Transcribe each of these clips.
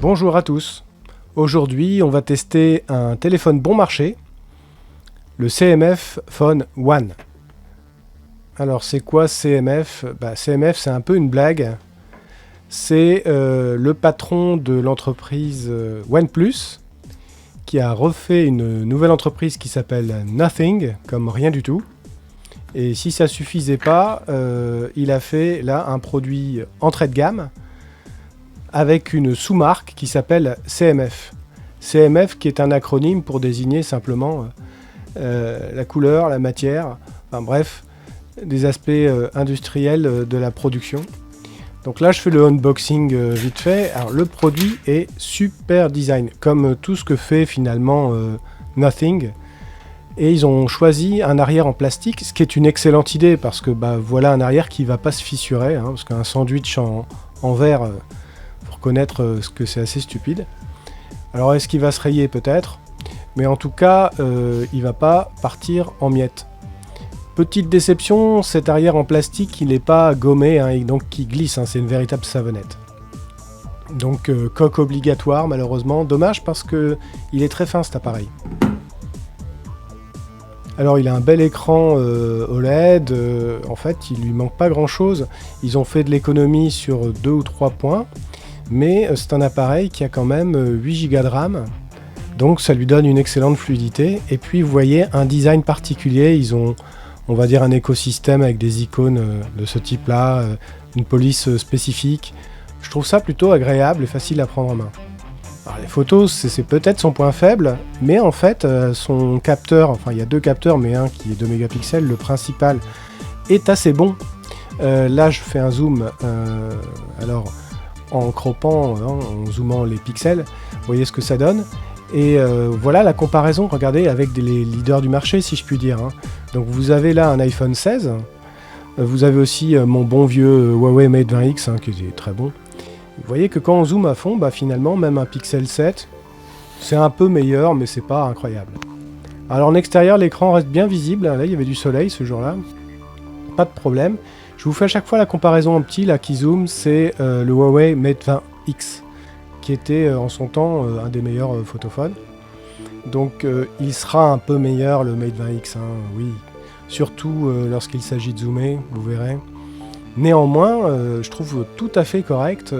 Bonjour à tous. Aujourd'hui, on va tester un téléphone bon marché, le CMF Phone One. Alors, c'est quoi CMF? CMF, c'est un peu une blague. C'est le patron de l'entreprise OnePlus qui a refait une nouvelle entreprise qui s'appelle Nothing, comme rien du tout. Et si ça suffisait pas, il a fait là un produit entrée de gamme avec une sous-marque qui s'appelle CMF. CMF qui est un acronyme pour désigner simplement la couleur, la matière, enfin bref, des aspects industriels de la production. Donc là je fais le unboxing vite fait. Alors le produit est super design, comme tout ce que fait finalement Nothing. Et ils ont choisi un arrière en plastique, ce qui est une excellente idée parce que voilà un arrière qui ne va pas se fissurer, parce qu'un sandwich en verre, faut reconnaître ce que c'est assez stupide. Alors est-ce qu'il va se rayer peut-être, mais en tout cas il va pas partir en miettes. Petite déception, cet arrière en plastique il n'est pas gommé et donc qui glisse, c'est une véritable savonnette. Donc coque obligatoire malheureusement, dommage parce que il est très fin cet appareil. Alors il a un bel écran OLED, en fait il lui manque pas grand chose, ils ont fait de l'économie sur 2 ou 3 points, mais c'est un appareil qui a quand même 8 Go de RAM, donc ça lui donne une excellente fluidité, et puis vous voyez un design particulier, ils ont on va dire un écosystème avec des icônes de ce type là, une police spécifique, je trouve ça plutôt agréable et facile à prendre en main. Alors, les photos, c'est peut-être son point faible, mais en fait, son capteur, enfin il y a deux capteurs, mais un qui est 2 mégapixels, le principal est assez bon. Là, je fais un zoom, alors en croppant, en zoomant les pixels, vous voyez ce que ça donne. Et voilà la comparaison, regardez, avec les leaders du marché, si je puis dire. Donc vous avez là un iPhone 16, vous avez aussi mon bon vieux Huawei Mate 20X, qui est très bon. Vous voyez que quand on zoome à fond, finalement, même un Pixel 7, c'est un peu meilleur, mais c'est pas incroyable. Alors en extérieur, l'écran reste bien visible. Là, il y avait du soleil ce jour-là. Pas de problème. Je vous fais à chaque fois la comparaison en petit, là, qui zoome, c'est le Huawei Mate 20X, qui était en son temps un des meilleurs photophones. Donc il sera un peu meilleur, le Mate 20X, oui. Surtout lorsqu'il s'agit de zoomer, vous verrez. Néanmoins, je trouve tout à fait correct,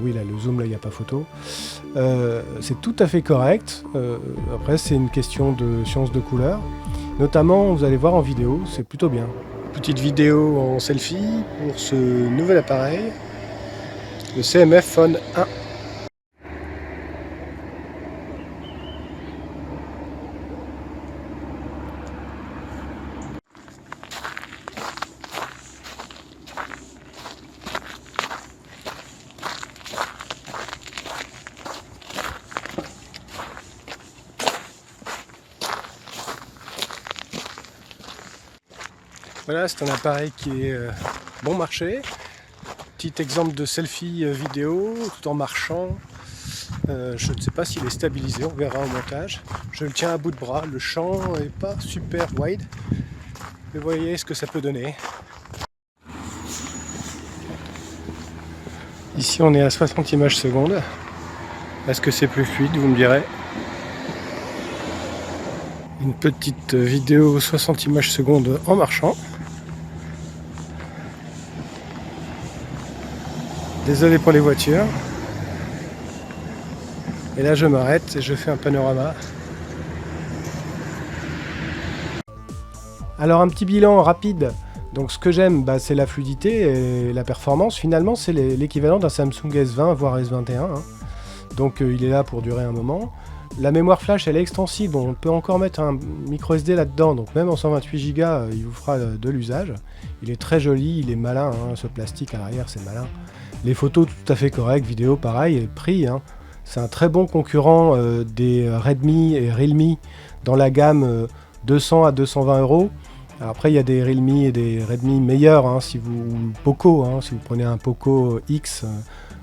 oui là le zoom là il n'y a pas photo, c'est tout à fait correct, après c'est une question de science de couleur, notamment vous allez voir en vidéo, c'est plutôt bien. Petite vidéo en selfie pour ce nouvel appareil, le CMF Phone 1. Voilà, c'est un appareil qui est bon marché. Petit exemple de selfie vidéo tout en marchant. Je ne sais pas s'il est stabilisé, on verra au montage. Je le tiens à bout de bras, le champ n'est pas super wide. Mais voyez ce que ça peut donner. Ici on est à 60 images secondes. Est-ce que c'est plus fluide, vous me direz? Une petite vidéo 60 images secondes en marchant. Désolé pour les voitures. Et là je m'arrête et je fais un panorama. Alors un petit bilan rapide. Donc ce que j'aime, c'est la fluidité et la performance. Finalement c'est l'équivalent d'un Samsung S20 voire S21. Donc il est là pour durer un moment. La mémoire flash elle est extensible, on peut encore mettre un micro SD là-dedans, donc même en 128 Go il vous fera de l'usage. Il est très joli, il est malin, ce plastique à l'arrière c'est malin. Les photos tout à fait correctes, vidéo pareil, et le prix, c'est un très bon concurrent des Redmi et Realme dans la gamme 200 à 220 €. Alors après il y a des Realme et des Redmi meilleurs, si vous Poco, si vous prenez un Poco X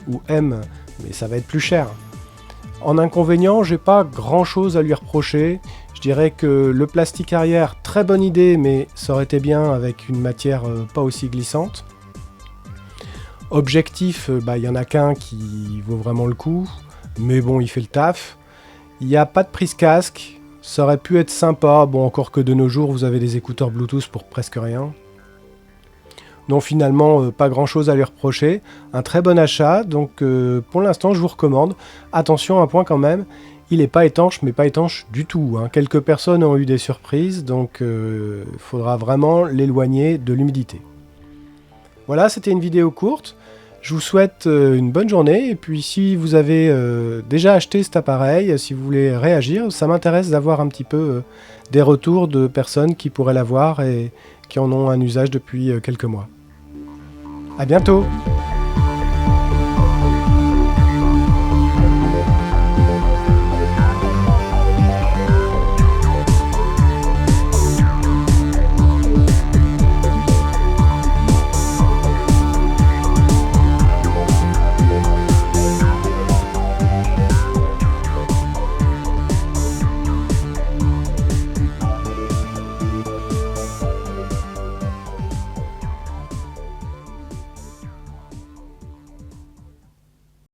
ou M, mais ça va être plus cher. En inconvénient, j'ai pas grand chose à lui reprocher. Je dirais que le plastique arrière, très bonne idée, mais ça aurait été bien avec une matière pas aussi glissante. Objectif, il y en a qu'un qui vaut vraiment le coup. mais bon, il fait le taf. Il n'y a pas de prise casque, ça aurait pu être sympa, bon, encore que de nos jours, vous avez des écouteurs Bluetooth pour presque rien. Non, finalement, pas grand chose à lui reprocher. Un très bon achat, donc pour l'instant, je vous recommande. Attention, un point quand même, il n'est pas étanche, mais pas étanche du tout, hein. Quelques personnes ont eu des surprises, donc il faudra vraiment l'éloigner de l'humidité. Voilà, c'était une vidéo courte. Je vous souhaite une bonne journée, et puis si vous avez déjà acheté cet appareil, si vous voulez réagir, ça m'intéresse d'avoir un petit peu des retours de personnes qui pourraient l'avoir et qui en ont un usage depuis quelques mois. À bientôt!